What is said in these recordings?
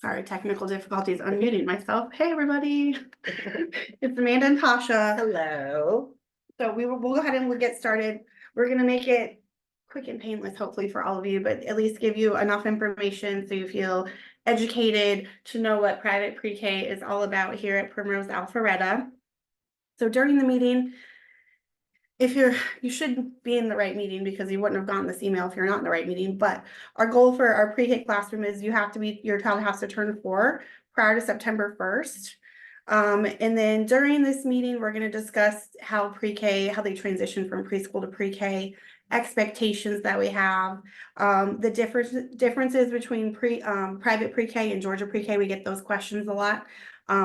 Sorry, technical difficulties, unmuting myself. Hey, everybody. It's Amanda and Tasha. Hello. So we'll go ahead and we'll get started. We're gonna make it quick and painless, hopefully for all of you, but at least give you enough information so you feel educated to know what private pre-K is all about here at Primrose Alpharetta. So during the meeting, you should be in the right meeting because you wouldn't have gotten this email if you're not in the right meeting. But our goal for our pre-K classroom is your child has to turn 4 prior to September 1st. And then during this meeting, we're going to discuss how they transition from preschool to pre-K, expectations that we have, the differences between private pre-K and Georgia pre-K. We get those questions a lot.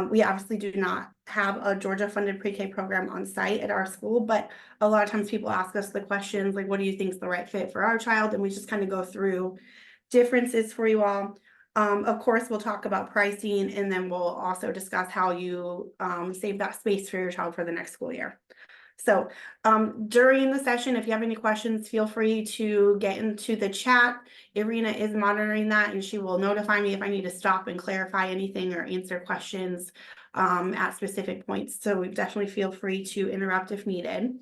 We obviously do not have a Georgia funded pre-K program on site at our school, but a lot of times people ask us the questions like, what do you think is the right fit for our child? And we just kind of go through differences for you all. Of course, we'll talk about pricing, and then we'll also discuss how you save that space for your child for the next school year. So during the session, if you have any questions, feel free to get into the chat. Irina is monitoring that, and she will notify me if I need to stop and clarify anything or answer questions at specific points. So we definitely feel free to interrupt if needed.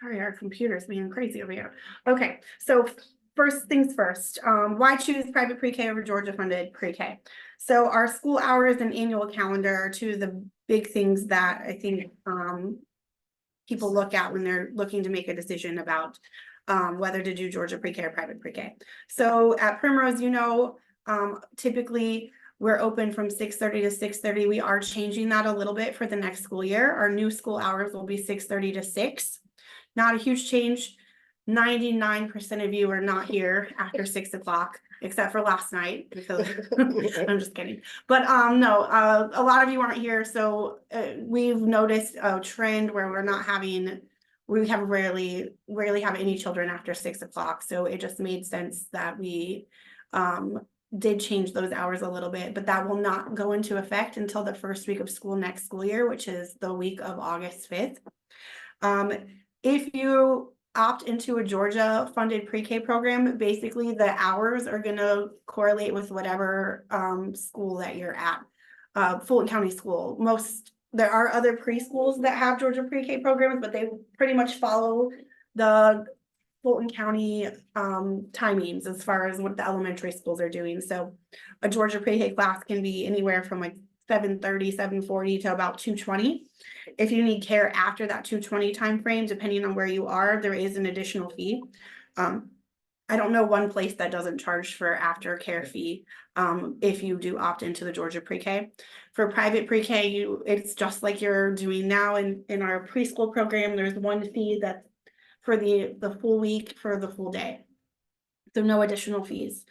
Sorry, our computer's being crazy over here. Okay, so first things first, why choose private pre-K over Georgia funded pre-K? So our school hours and annual calendar are two of the big things that I think people look at when they're looking to make a decision about whether to do Georgia pre-K or private pre-K. So at Primrose, typically we're open from 6:30 to 6:30. We are changing that a little bit for the next school year. Our new school hours will be 6:30 to 6. Not a huge change. 99% of you are not here after 6 o'clock, except for last night, because I'm just kidding. But no, a lot of you aren't here. So we've noticed a trend where we have rarely have any children after 6 o'clock. So it just made sense that we did change those hours a little bit, but that will not go into effect until the first week of school next school year, which is the week of August 5th. If you opt into a Georgia funded pre-K program, basically the hours are going to correlate with whatever school that you're at. Fulton County School. There are other preschools that have Georgia pre-K programs, but they pretty much follow the Fulton County timings as far as what the elementary schools are doing. So a Georgia pre-K class can be anywhere from like 7:30, 7:40 to about 2:20. If you need care after that 2:20 time frame, depending on where you are, there is an additional fee. I don't know one place that doesn't charge for aftercare fee if you do opt into the Georgia pre-K. For private pre-K, it's just like you're doing now in our preschool program. There's one fee that's for the full week for the full day. So no additional fees.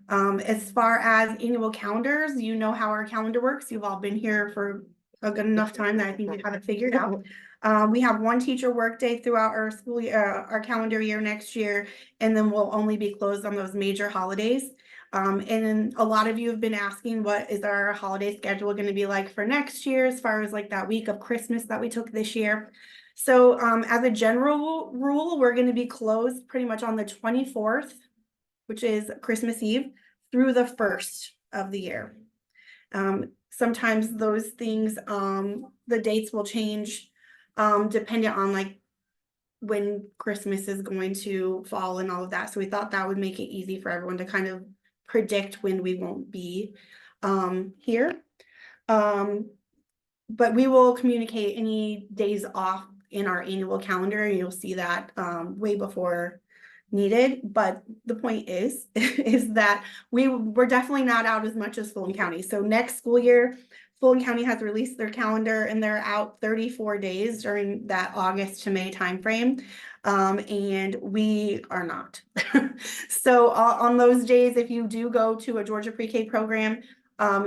As far as annual calendars, you know how our calendar works. You've all been here for a good enough time that I think you have it figured out. We have one teacher workday throughout our school year, our calendar year next year, and then we'll only be closed on those major holidays. And a lot of you have been asking, what is our holiday schedule going to be like for next year, as far as like that week of Christmas that we took this year. So as a general rule, we're going to be closed pretty much on the 24th, which is Christmas Eve, through the 1st of the year. Sometimes those things, the dates will change depending on like when Christmas is going to fall and all of that. So we thought that would make it easy for everyone to kind of predict when we won't be here. But we will communicate any days off in our annual calendar. You'll see that way before needed, but the point is that we're definitely not out as much as Fulton County. So next school year, Fulton County has released their calendar and they're out 34 days during that August to May timeframe, and we are not. So on those days, if you do go to a Georgia pre-K program,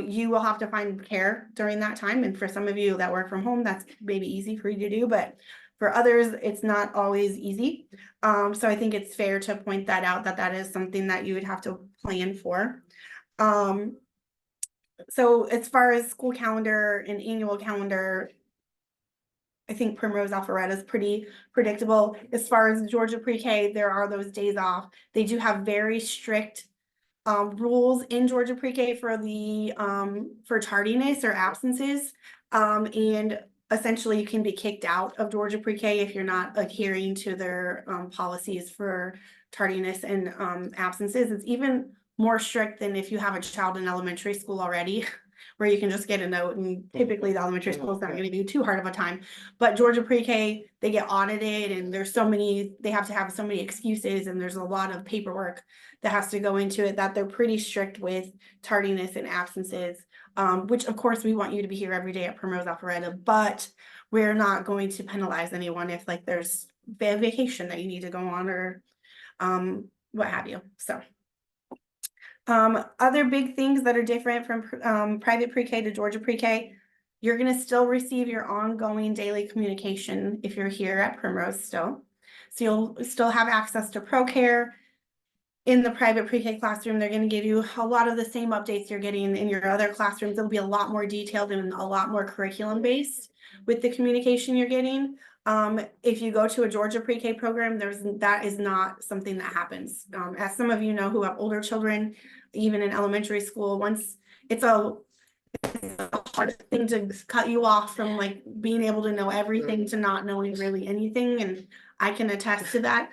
you will have to find care during that time. And for some of you that work from home, that's maybe easy for you to do, but for others, it's not always easy. So I think it's fair to point that out, that is something that you would have to plan for. So as far as school calendar and annual calendar, I think Primrose Alpharetta is pretty predictable. As far as Georgia Pre-K, there are those days off. They do have very strict rules in Georgia Pre-K for the for tardiness or absences. And essentially you can be kicked out of Georgia Pre-K if you're not adhering to their policies for tardiness and absences. It's even more strict than if you have a child in elementary school already, where you can just get a note, and typically the elementary school is not going to be too hard of a time. But Georgia Pre-K, they get audited, and there's so many, they have to have so many excuses, and there's a lot of paperwork that has to go into it, that they're pretty strict with tardiness and absences. Which of course we want you to be here every day at Primrose Alpharetta, but we're not going to penalize anyone if like there's a vacation that you need to go on, or what have you. So other big things that are different from private pre-K to Georgia pre-K, you're gonna still receive your ongoing daily communication if you're here at Primrose still. So you'll still have access to ProCare. In the private pre-K classroom, they're gonna give you a lot of the same updates you're getting in your other classrooms. It'll be a lot more detailed and a lot more curriculum based with the communication you're getting. If you go to a Georgia pre-K program, that is not something that happens. As some of you know who have older children, even in elementary school, once it's a hard thing to cut you off from like being able to know everything to not knowing really anything, and I can attest to that.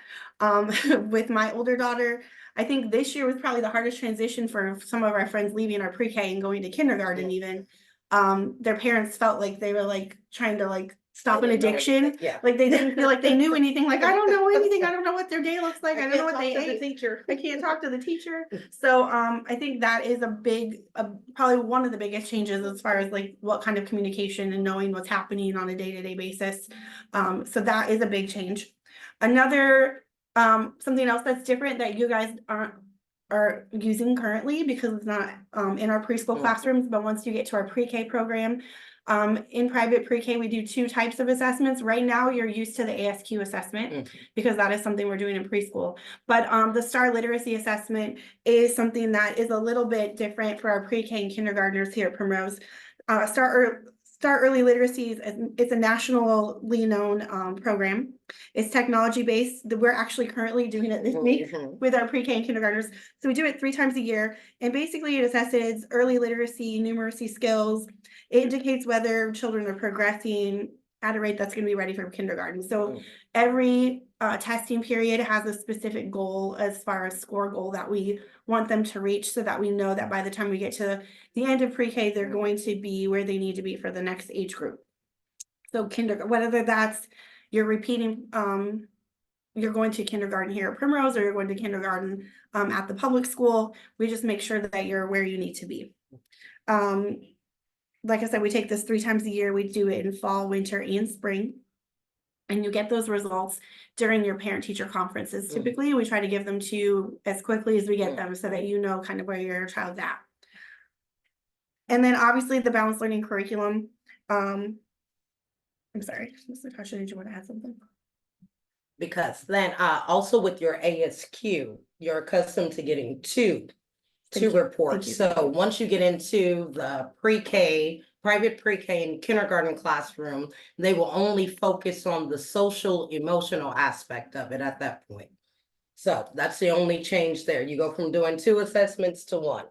With my older daughter, I think this year was probably the hardest transition for some of our friends leaving our pre-K and going to kindergarten. Even their parents felt like they were like trying to like stop an addiction. Yeah. Like they didn't feel like they knew anything. Like, I don't know anything. I don't know what their day looks like. I don't know what they ate. Teacher. I can't talk to the teacher. So I think that is probably one of the biggest changes as far as like what kind of communication and knowing what's happening on a day-to-day basis. So that is a big change. Another something else that's different that you guys are using currently, because it's not in our preschool classrooms, but once you get to our pre-K program, in private pre-K, we do 2 types of assessments. Right now, you're used to the ASQ assessment because that is something we're doing in preschool. But the STAR literacy assessment is something that is a little bit different for our pre-K and kindergartners here at Primrose. STAR Early Literacy is a nationally known program. It's technology based. We're actually currently doing it this week with our pre-K and kindergartners. So we do it 3 times a year, and basically it assesses early literacy, numeracy skills. It indicates whether children are progressing at a rate that's going to be ready for kindergarten. So every testing period has a specific goal as far as score goal that we want them to reach, so that we know that by the time we get to the end of pre-K, they're going to be where they need to be for the next age group. So kindergarten, whether that's you're repeating, you're going to kindergarten here at Primrose, or you're going to kindergarten at the public school, we just make sure that you're where you need to be. Like I said, we take this 3 times a year. We do it in fall, winter, and spring. And you get those results during your parent-teacher conferences. Typically, we try to give them to you as quickly as we get them, so that you know kind of where your child's at. And then obviously the balanced learning curriculum. I'm sorry, Mr. Tasha, did you want to add something? Because then also with your ASQ, you're accustomed to getting two reports. So once you get into the pre-K, private pre-K and kindergarten classroom, they will only focus on the social emotional aspect of it at that point. So that's the only change there. You go from doing 2 assessments to 1.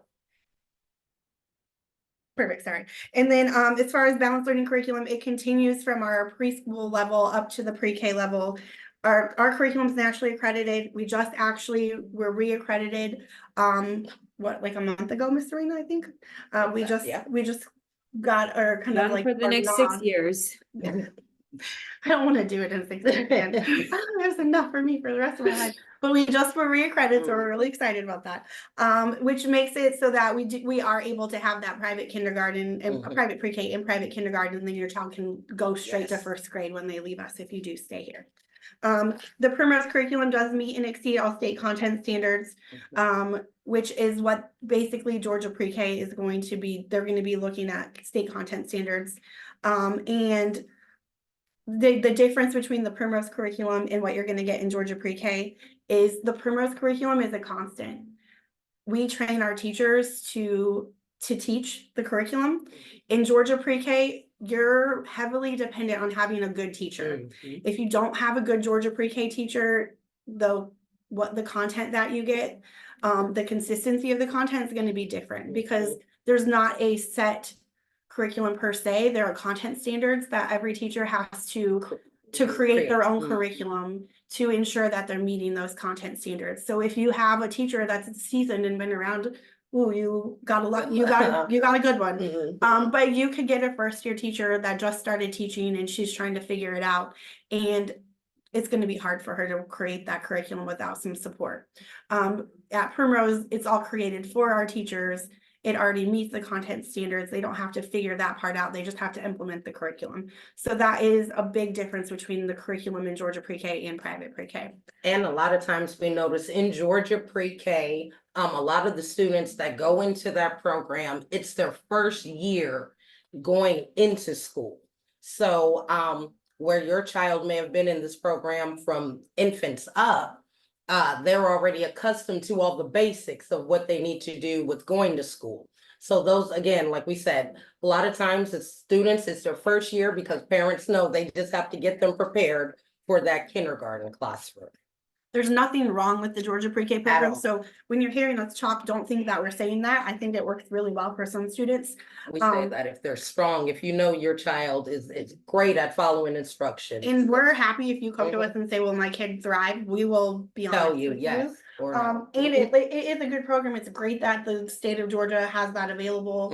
Perfect, sorry. And then as far as balanced learning curriculum, it continues from our preschool level up to the pre-K level. Our curriculum is nationally accredited. We just actually were reaccredited like a month ago, Miss Serena, I think. We just got our kind of like for the next 6 years. I don't want to do it in 6 years again. There's enough for me for the rest of my life. But we just were reaccredited, so we're really excited about that. Which makes it so that we are able to have that private kindergarten and private pre-K and private kindergarten, and then your child can go straight to 1st grade when they leave us if you do stay here. The Primrose curriculum does meet and exceed all state content standards, which is what basically Georgia pre-K is going to be. They're going to be looking at state content standards, and the difference between the Primrose curriculum and what you're going to get in Georgia pre-K is the Primrose curriculum is a constant. We train our teachers to to teach the curriculum. In Georgia pre-K, you're heavily dependent on having a good teacher. If you don't have a good Georgia pre-K teacher, the content that you get, the consistency of the content is going to be different because there's not a set curriculum per se. There are content standards that every teacher has to create their own curriculum to ensure that they're meeting those content standards. So if you have a teacher that's seasoned and been around, ooh, you got a good one. But you could get a first year teacher that just started teaching and she's trying to figure it out, and it's going to be hard for her to create that curriculum without some support. At Primrose, it's all created for our teachers. It already meets the content standards. They don't have to figure that part out. They just have to implement the curriculum. So that is a big difference between the curriculum in Georgia pre-K and private pre-K. And a lot of times we notice in Georgia pre-K, a lot of the students that go into that program, it's their first year going into school. So where your child may have been in this program from infants up, they're already accustomed to all the basics of what they need to do with going to school. So those, again, like we said, a lot of times it's students, it's their first year because parents know they just have to get them prepared for that kindergarten classroom. There's nothing wrong with the Georgia pre-K program. So when you're hearing us talk, don't think that we're saying that. I think it works really well for some students. We say that if they're strong, if you know your child is great at following instructions. And we're happy if you come to us and say, well, my kid thrived, we will be honest with you. Yes. Or no. And it is a good program. It's great that the state of Georgia has that available.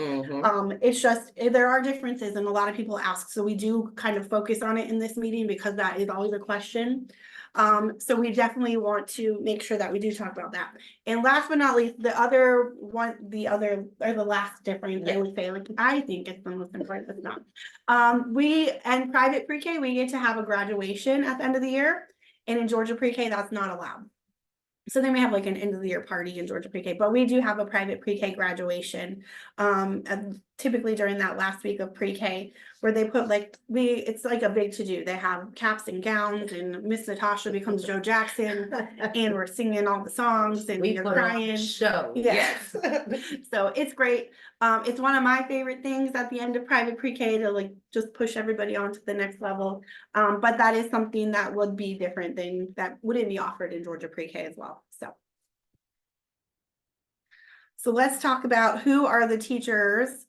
It's just, there are differences and a lot of people ask. So we do kind of focus on it in this meeting because that is always a question. So we definitely want to make sure that we do talk about that. And last but not least, the last difference, I would say, like, I think it's the most important, but not. We, and private pre-K, we get to have a graduation at the end of the year. And in Georgia pre-K, that's not allowed. So they may have like an end of the year party in Georgia pre-K, but we do have a private pre-K graduation. Typically during that last week of pre-K, where they put it's like a big to-do. They have caps and gowns and Miss Natasha becomes Joe Jackson and we're singing all the songs and you're crying. Show. Yes. So it's great. It's one of my favorite things at the end of private pre-K to like just push everybody on to the next level. But that is something that would be different than that wouldn't be offered in Georgia pre-K as well. So let's talk about who are the teachers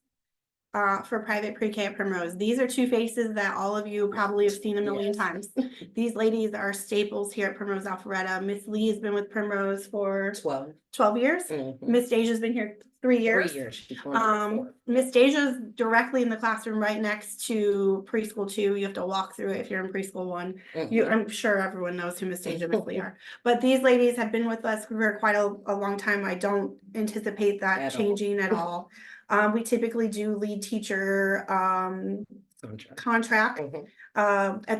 for private pre-K at Primrose. These are two faces that all of you probably have seen a million times. These ladies are staples here at Primrose Alpharetta. Miss Lee has been with Primrose for 12 years. Miss Deja's been here 3 years. 3 years. Miss Deja's directly in the classroom right next to preschool 2. You have to walk through it if you're in preschool 1. I'm sure everyone knows who Miss Deja and Miss Lee are. But these ladies have been with us for quite a long time. I don't anticipate that changing at all. We typically do lead teacher contract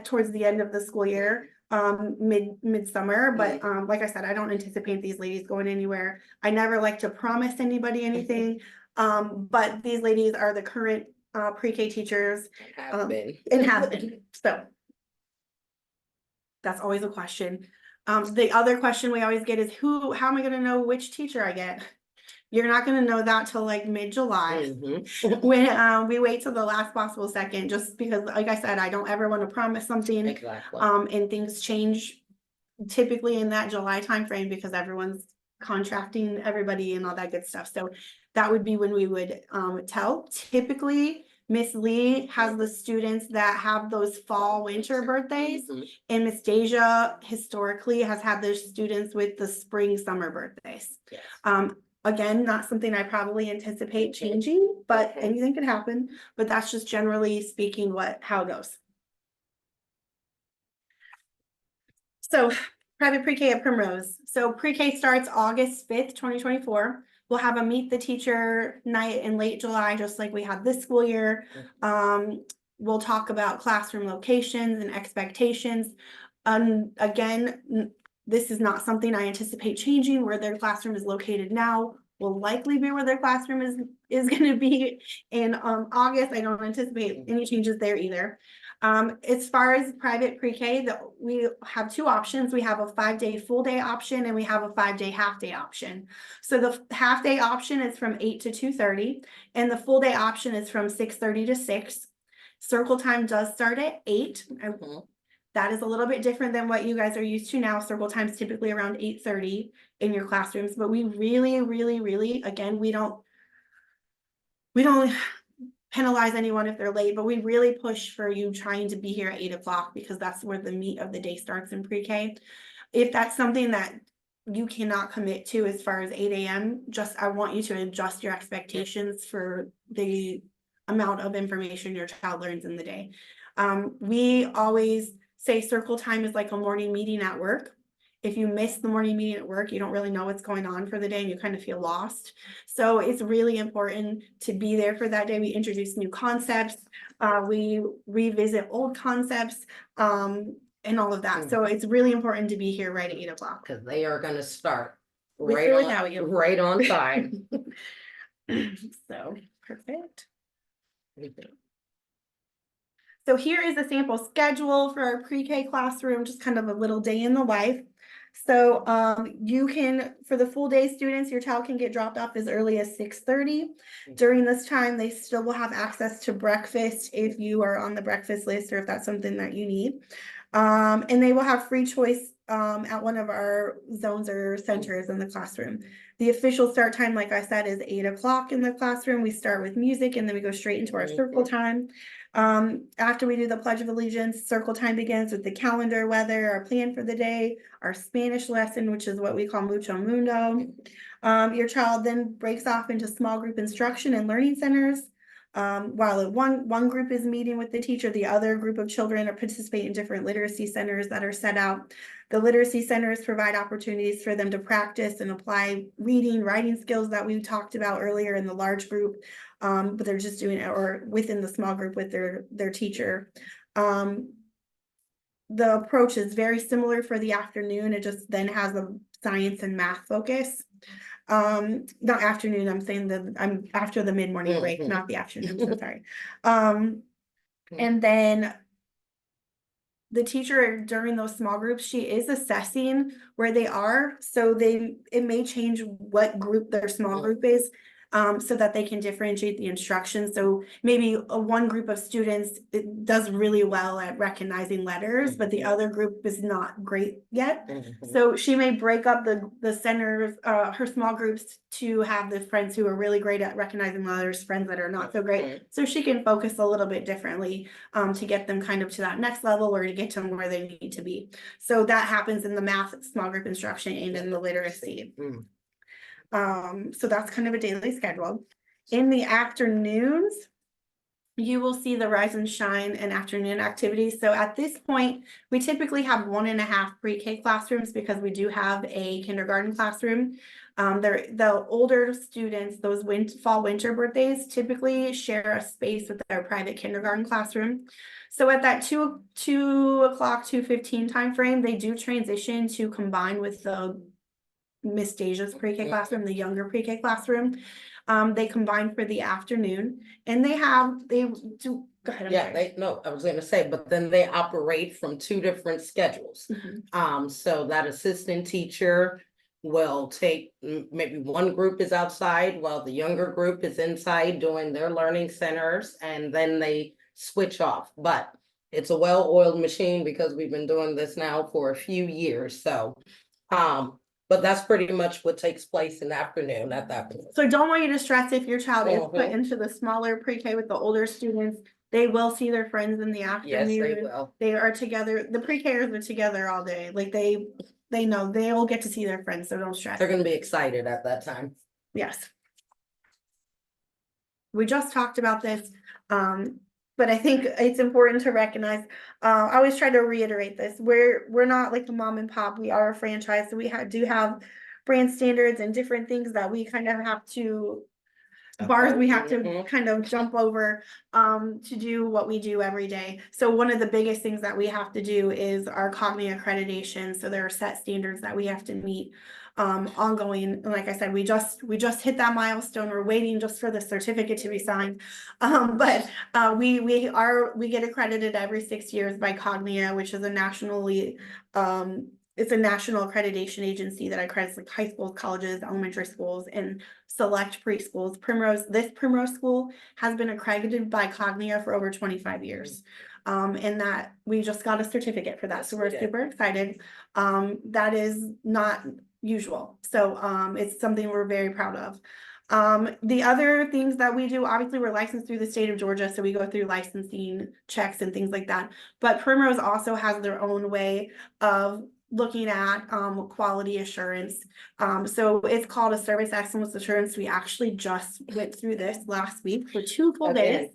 towards the end of the school year, midsummer. But like I said, I don't anticipate these ladies going anywhere. I never like to promise anybody anything, but these ladies are the current pre-K teachers and have been. So that's always a question. The other question we always get is how am I going to know which teacher I get? You're not going to know that till like mid-July when we wait till the last possible second, just because, like I said, I don't ever want to promise something. Exactly. And things change typically in that July timeframe because everyone's contracting everybody and all that good stuff. So that would be when we would tell. Typically, Miss Lee has the students that have those fall winter birthdays, and Miss Deja historically has had the students with the spring summer birthdays. Again, not something I probably anticipate changing, but anything could happen. But that's just generally speaking how it goes. So private pre-K at Primrose. So pre-K starts August 5th, 2024. We'll have a meet the teacher night in late July, just like we had this school year. We'll talk about classroom locations and expectations. Again, this is not something I anticipate changing. Where their classroom is located now will likely be where their classroom is going to be in August. I don't anticipate any changes there either. As far as private pre-K, we have two options. We have a 5-day full day option and we have a 5-day half day option. So the half day option is from 8 to 2:30 and the full day option is from 6:30 to 6. Circle time does start at 8. That is a little bit different than what you guys are used to now. Circle time is typically around 8:30 in your classrooms, but we really, again, we don't penalize anyone if they're late, but we really push for you trying to be here at 8 o'clock because that's where the meat of the day starts in pre-K. If that's something that you cannot commit to as far as 8 a.m., I want you to adjust your expectations for the amount of information your child learns in the day. We always say circle time is like a morning meeting at work. If you miss the morning meeting at work, you don't really know what's going on for the day and you kind of feel lost. So it's really important to be there for that day. We introduce new concepts, we revisit old concepts, and all of that. So it's really important to be here right at 8 o'clock. Because they are gonna start With right or on, without you. right on time. So, perfect. So here is a sample schedule for our pre-K classroom, just kind of a little day in the life. So you can, for the full day students, your child can get dropped off as early as 6:30. During this time, they still will have access to breakfast if you are on the breakfast list or if that's something that you need. And they will have free choice at one of our zones or centers in the classroom. The official start time, like I said, is 8 o'clock in the classroom. We start with music and then we go straight into our circle time. After we do the Pledge of Allegiance, circle time begins with the calendar, weather, our plan for the day, our Spanish lesson, which is what we call Mucho Mundo. Your child then breaks off into small group instruction and learning centers. While one group is meeting with the teacher, the other group of children participate in different literacy centers that are set out. The literacy centers provide opportunities for them to practice and apply reading, writing skills that we talked about earlier in the large group, but they're just doing it or within the small group with their teacher. The approach is very similar for the afternoon. It just then has a science and math focus. Not afternoon, I'm saying I'm after the mid-morning break, not the afternoon, so sorry. And then the teacher during those small groups, she is assessing where they are, so it may change what group their small group is, so that they can differentiate the instruction. So maybe one group of students does really well at recognizing letters, but the other group is not great yet. So she may break up the centers, her small groups, to have the friends who are really great at recognizing letters, friends that are not so great, so she can focus a little bit differently to get them kind of to that next level or to get them where they need to be. So that happens in the math small group instruction and in the literacy. So that's kind of a daily schedule. In the afternoons, you will see the Rise and Shine and afternoon activities. So at this point, we typically have 1.5 pre-K classrooms because we do have a kindergarten classroom. The older students, those fall winter birthdays, typically share a space with their private kindergarten classroom. So at that 2 o'clock, 2:15 time frame, they do transition to combine with the Miss Deja's pre-K classroom, the younger pre-K classroom. They combine for the afternoon and they do. Go ahead. I was gonna say, but then they operate from 2 different schedules. So that assistant teacher will take, maybe one group is outside while the younger group is inside doing their learning centers, and then they switch off. But it's a well-oiled machine because we've been doing this now for a few years, so but that's pretty much what takes place in the afternoon at that point. So I don't want you to stress if your child is put into the smaller pre-K with the older students. They will see their friends in the afternoon. Yes, they will. They are together. The pre-Kers are together all day. Like they know they will get to see their friends, so don't stress. They're gonna be excited at that time. Yes. We just talked about this, but I think it's important to recognize, I always try to reiterate this, we're not like the mom and pop, we are a franchise, so we do have brand standards and different things that we kind of have to, bars we have to kind of jump over to do what we do every day. So one of the biggest things that we have to do is our COGNI accreditation. So there are set standards that we have to meet. ongoing. And like I said, we just hit that milestone. We're waiting just for the certificate to be signed. But we get accredited every 6 years by Cognia, which is a nationally it's a national accreditation agency that accredits like high schools, colleges, elementary schools, and select preschools. This Primrose school has been accredited by Cognia for over 25 years. And that we just got a certificate for that. So we're super excited. That is not usual. So it's something we're very proud of. The other things that we do, obviously we're licensed through the state of Georgia, so we go through licensing checks and things like that. But Primrose also has their own way of looking at quality assurance. So it's called a service excellence assurance. We actually just went through this last week for 2 full days.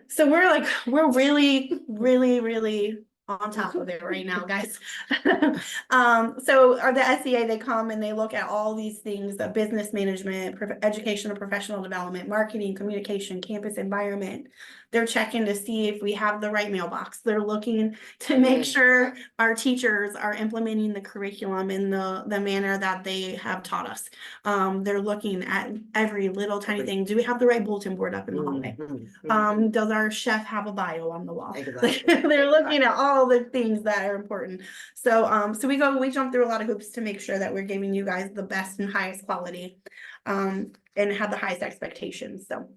So we're really, really, really on top of it right now, guys. So the SEA, they come and they look at all these things, the business management, education and professional development, marketing, communication, campus environment. They're checking to see if we have the right mailbox. They're looking to make sure our teachers are implementing the curriculum in the manner that they have taught us. They're looking at every little tiny thing. Do we have the right bulletin board up in the hallway? Does our chef have a bio on the wall? Exactly. They're looking at all the things that are important. So we jump through a lot of hoops to make sure that we're giving you guys the best and highest quality, and have the highest expectations. So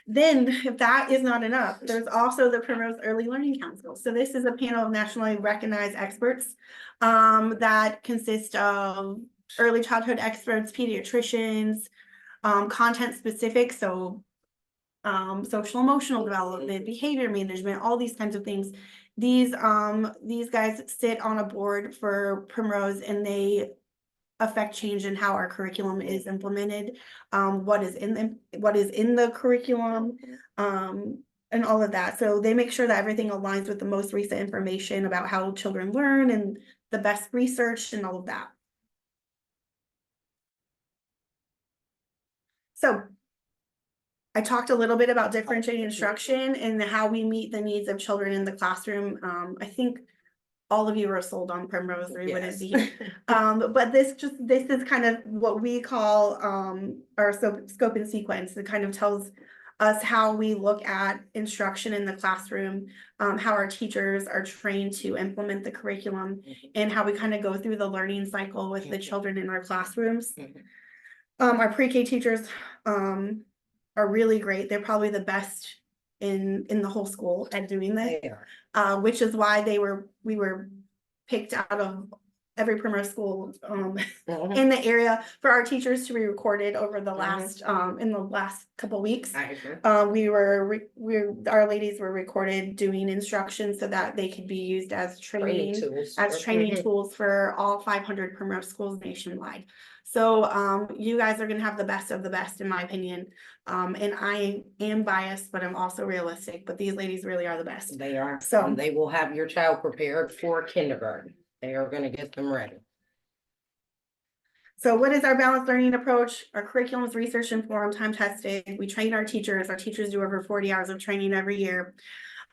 then, if that is not enough, there's also the Primrose Early Learning Council. So this is a panel of nationally recognized experts that consist of early childhood experts, pediatricians, content specific, so social emotional development, behavior management, all these kinds of things. These guys sit on a board for Primrose, and they affect change in how our curriculum is implemented, what is in the curriculum, and all of that. So they make sure that everything aligns with the most recent information about how children learn and the best research and all of that. So I talked a little bit about differentiating instruction and how we meet the needs of children in the classroom. I think all of you are sold on Primrose, or you wouldn't be here. But this is kind of what we call our scope and sequence. It kind of tells us how we look at instruction in the classroom, how our teachers are trained to implement the curriculum, and how we kind of go through the learning cycle with the children in our classrooms. Our pre-K teachers are really great. They're probably the best in the whole school at doing this, which is why we were picked out of every Primrose school in the area for our teachers to be recorded over the last in the last couple weeks. Our ladies were recorded doing instruction so that they could be used as training tools for all 500 Primrose schools nationwide. So you guys are going to have the best of the best, in my opinion. And I am biased, but I'm also realistic. But these ladies really are the best. They are. So and they will have your child prepared for kindergarten. They are going to get them ready. So what is our balanced learning approach? Our curriculum is research informed, time tested. We train our teachers. Our teachers do over 40 hours of training every year.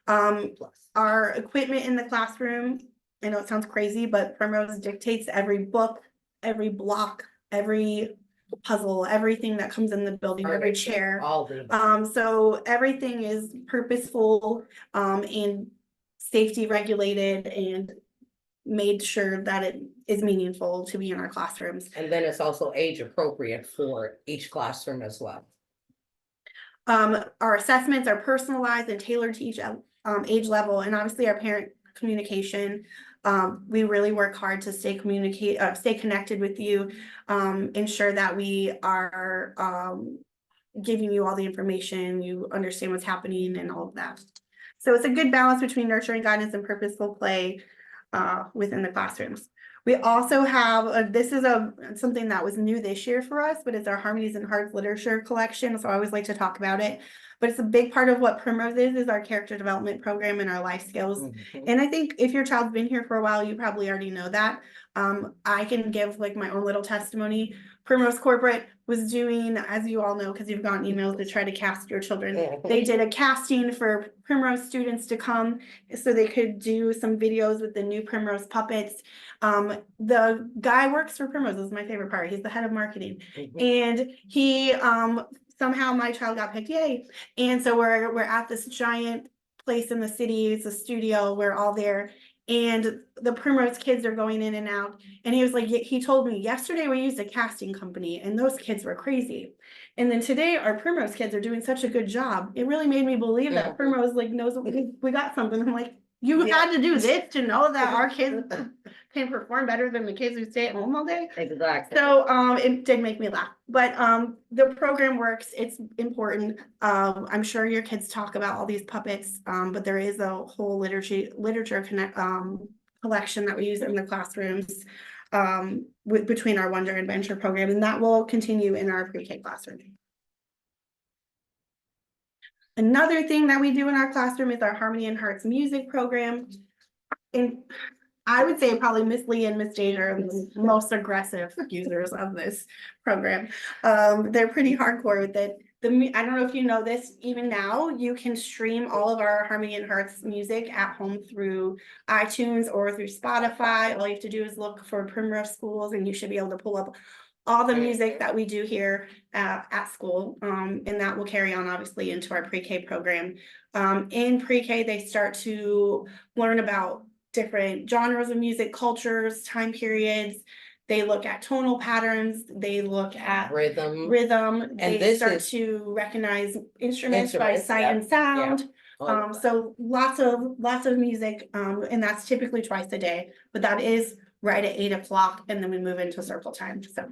Our equipment in the classroom, I know it sounds crazy, but Primrose dictates every book, every block, every puzzle, everything that comes in the building, every chair. So everything is purposeful and safety regulated and made sure that it is meaningful to be in our classrooms. And then it's also age appropriate for each classroom as well. Our assessments are personalized and tailored to each age level, and obviously our parent communication. We really work hard to stay connected with you, ensure that we are giving you all the information, you understand what's happening and all of that. So it's a good balance between nurturing guidance and purposeful play within the classrooms. We also have, this is something that was new this year for us, but it's our Harmonies and Hearts literature collection. So I always like to talk about it. but it's a big part of what Primrose is our character development program and our life skills. Mhm. And I think if your child's been here for a while, you probably already know that. I can give like my own little testimony. Primrose Corporate was doing, as you all know, because you've gotten emails to try to cast your children. Mhm. They did a casting for Primrose students to come so they could do some videos with the new Primrose puppets. The guy works for Primrose, is my favorite part. He's the head of marketing. Mhm. And he somehow my child got picked, yay. And so we're at this giant place in the city, it's a studio, we're all there. And the Primrose kids are going in and out. And he was like, he told me yesterday we used a casting company and those kids were crazy. And then today our Primrose kids are doing such a good job. It really made me believe that Mhm. Primrose like knows we got something. I'm like, you Yeah. had to do this to know that our kids can perform better than the kids who stay at home all day. Exactly. So it did make me laugh, but the program works, it's important. I'm sure your kids talk about all these puppets, but there is a whole literature collection that we use in the classrooms between our Wonder Adventure program, and that will continue in our pre-K classroom. Another thing that we do in our classroom is our Harmony and Hearts music program. And I would say probably Miss Lee and Miss Jade are the most aggressive users of this program. They're pretty hardcore with it. I don't know if you know this, even now, you can stream all of our Harmony and Hearts music at home through iTunes or through Spotify. All you have to do is look for Primrose Schools and you should be able to pull up all the music that we do here at school. And that will carry on obviously into our pre-K program. In pre-K, they start to learn about different genres of music, cultures, time periods. They look at tonal patterns. They look at Rhythm. And they this start is- to recognize instruments by Instruments, sight yeah, and sound. Oh, So lots of music, and that's typically twice a day, but that is right at 8 o'clock, and then we move into circle time. So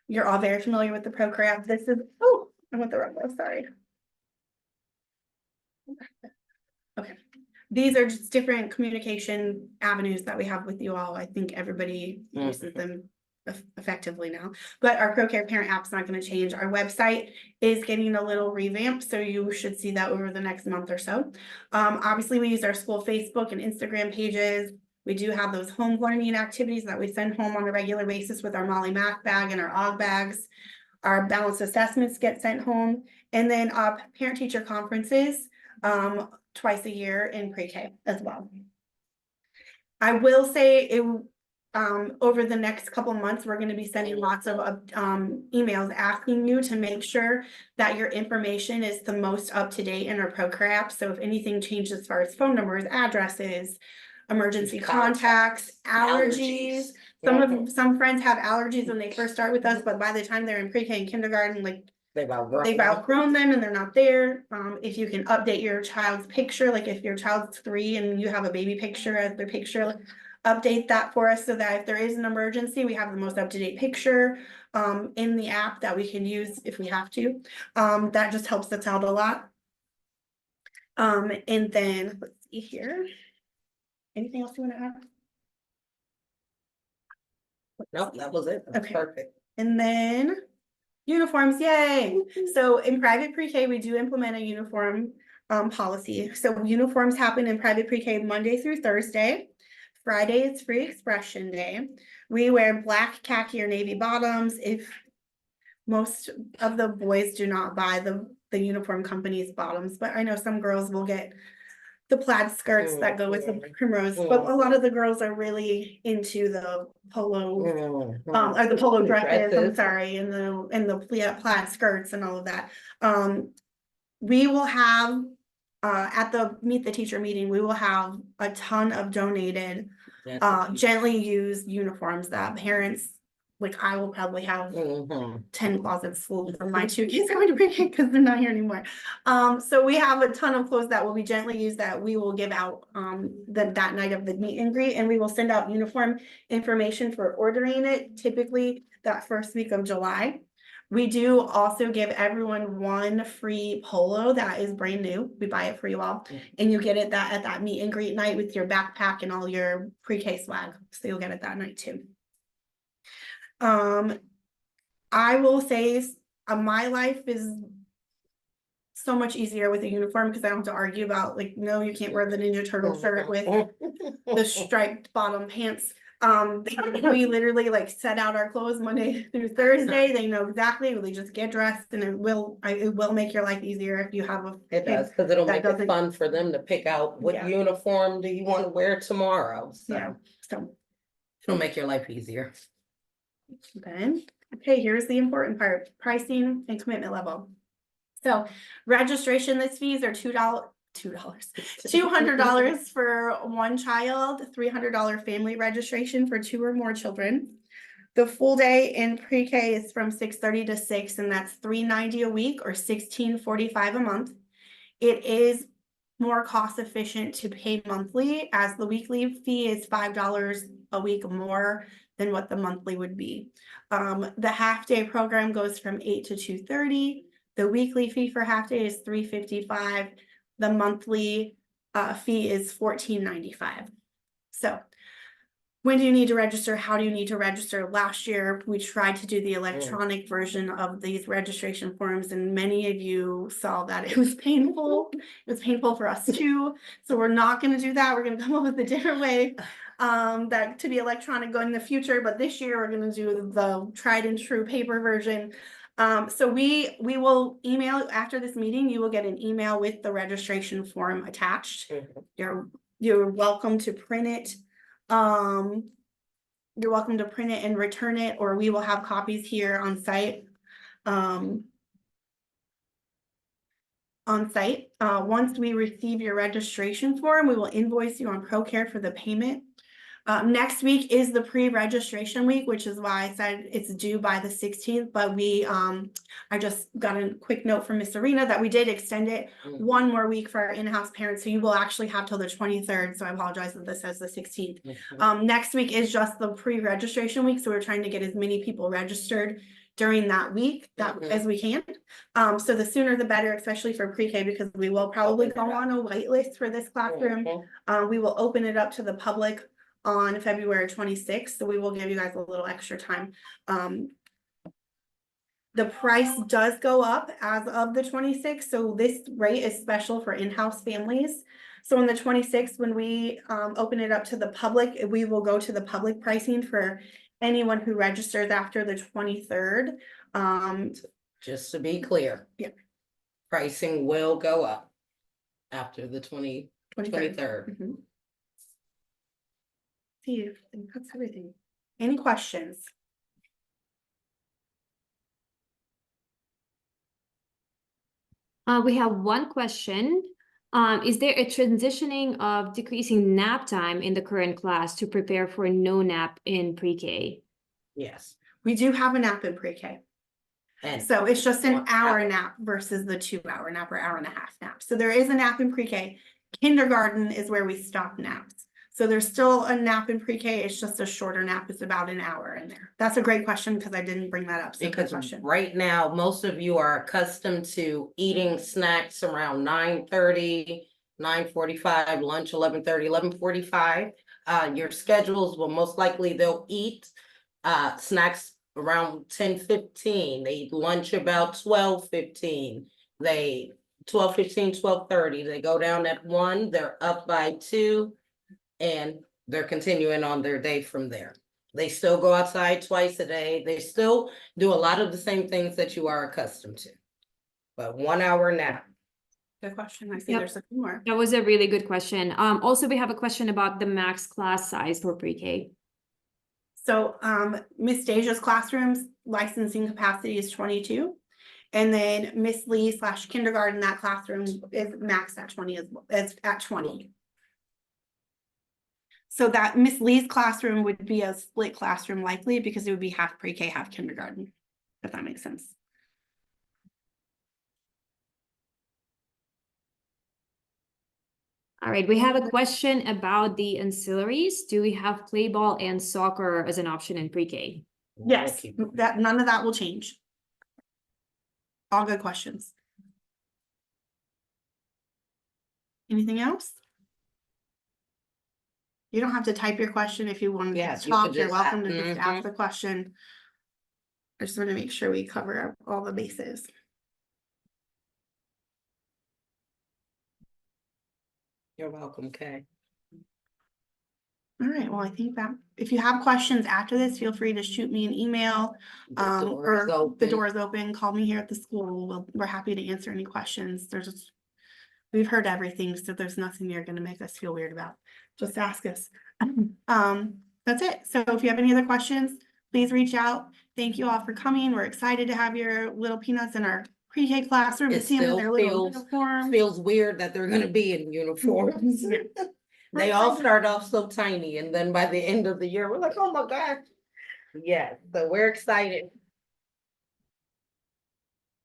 you're all very familiar with the program. This is, oh, I went the wrong way, sorry. Okay. These are just different communication avenues that we have with you all. I think everybody uses them effectively now, but our ProCare Parent app's not going to change. Our website is getting a little revamp, so you should see that over the next month or so. Obviously, we use our school Facebook and Instagram pages. We do have those home learning activities that we send home on a regular basis with our Molly Math bag and our OG bags. Our balanced assessments get sent home, and then parent-teacher conferences twice a year in pre-K as well. I will say it over the next couple months, we're going to be sending lots of emails asking you to make sure that your information is the most up to date in our program. So if anything changes as far as phone numbers, addresses, emergency contacts, allergies. Some friends have allergies when they first start with us, but by the time they're in pre-K and kindergarten, like they've outgrown them and they're not there. If you can update your child's picture, like if your child's 3 and you have a baby picture as their picture, update that for us so that if there is an emergency, we have the most up-to-date picture in the app that we can use if we have to. That just helps us out a lot. And then let's see here. Anything else you want to add? Nope, that was it. That's Okay. Perfect. And then uniforms, yay. So in private pre-K, we do implement a uniform policy. So uniforms happen in private pre-K Monday through Thursday. Friday is free expression day. We wear black, khaki, or navy bottoms. If most of the boys do not buy the uniform company's bottoms, but I know some girls will get the plaid skirts that go with the Primrose, but a lot of the girls are really into the polo, or the polo dresses, I'm sorry, and the plaid skirts and all of that. We will have, at the Meet the Teacher meeting, we will have a ton of donated, gently used uniforms that parents, like I will probably have 10 closets full for my 2 kids going to bring it because they're not here anymore. So we have a ton of clothes that will be gently used that we will give out that night of the meet and greet, and we will send out uniform information for ordering it, typically that first week of July. We do also give everyone 1 free polo that is brand new. We buy it for you all, and you get it at that meet and greet night with your backpack and all your pre-K swag. So you'll get it that night too. I will say my life is so much easier with a uniform because I don't have to argue about like, no, you can't wear the Ninja Turtle shirt with the striped bottom pants. We literally like set out our clothes Monday through Thursday. They know exactly. They just get dressed, and it will make your life easier if you have a It kid does, because it'll that make it doesn't- fun for them to pick out what Yeah. uniform do you want to wear tomorrow. Yeah. So So it'll make your life easier. okay, here's the important part: pricing and commitment level. So registration list fees are $200 for one child, $300 family registration for 2 or more children. The full day in pre-K is from 6:30 to 6, and that's $390 a week or $1645 a month. It is more cost efficient to pay monthly, as the weekly fee is $5 a week more than what the monthly would be. The half-day program goes from 8 to 2:30. The weekly fee for half-day is $355. The monthly fee is $14.95. So when do you need to register? How do you need to register? Last year, we tried to do the electronic version of these registration forms, and many of you saw that it was painful. It was painful for us too. So we're not going to do that. We're going to come up with a different way that to be electronic going in the future. But this year, we're going to do the tried and true paper version. So we will email after this meeting. You will get an email with the registration form attached. You're welcome to print it. You're welcome to print it and return it, or we will have copies here on site. Once we receive your registration form, we will invoice you on ProCare for the payment. Next week is the pre-registration week, which is why I said it's due by the 16th, but I just got a quick note from Miss Serena that we did extend it 1 more week for our in-house parents, so you will actually have till the 23rd, so I apologize that this says the 16th. Next week is just the pre-registration week, so we're trying to get as many people registered during that week as we can. So the sooner the better, especially for pre-K, because we will probably go on a wait list for this classroom. We will open it up to the public on February 26th, so we will give you guys a little extra time. The price does go up as of the 26th, so this rate is special for in-house families. So on the 26th, when we open it up to the public, we will go to the public pricing for anyone who registers after the 23rd. Just to be clear. Yeah. Pricing will go up after the 23rd. See, that's everything. Any questions? We have one question. Is there a transitioning of decreasing nap time in the current class to prepare for no nap in pre-K? Yes. We do have a nap in pre-K. And so it's just an hour nap versus the 2-hour nap or hour-and-a-half nap. So there is a nap in pre-K. Kindergarten is where we stop naps. So there's still a nap in pre-K. It's just a shorter nap. It's about an hour in there. That's a great question because I didn't bring that up. So because good question. Right now, most of you are accustomed to eating snacks around 9:30, 9:45, lunch 11:30, 11:45. Your schedules will most likely they'll eat snacks around 10:15. They eat lunch about 12:15. They 12:15, 12:30. They go down at 1. They're up by 2. And they're continuing on their day from there. They still go outside twice a day. They still do a lot of the same things that you are accustomed to. But 1 hour nap. Good question. I see Yep. there's a few more. That was a really good question. Also, we have a question about the max class size for pre-K. So Miss Deja's classrooms licensing capacity is 22. And then Miss Lee / kindergarten, that classroom is maxed at 20 as at 20. So that Miss Lee's classroom would be a split classroom likely because it would be half pre-K, half kindergarten, if that makes sense. All right, we have a question about the ancillaries. Do we have play ball and soccer as an option in pre-K? Yes, that none of that will change. All good questions. Anything else? You don't have to type your question if you want to Yes, talk. you You're could welcome to just just ask the question. I just want to make sure we cover all the bases. You're welcome, Kay. All right, well, I think that if you have questions after this, feel free to shoot me an email. The door is Or the open. door is open, call me here at the school. We're happy to answer any questions. We've heard everything, so there's nothing you're gonna make us feel weird about. Just ask us. That's it. So if you have any other questions, please reach out. Thank you all for coming. We're excited to have your little peanuts in our pre-K classroom and It see them in still their little feels uniforms. weird that they're gonna be in uniforms. They all start off so tiny, and then by the end of the year, we're like, oh my God. Yeah, so we're excited.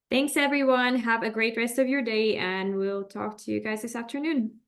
Thanks, everyone. Have a great rest of your day, and we'll talk to you guys this afternoon.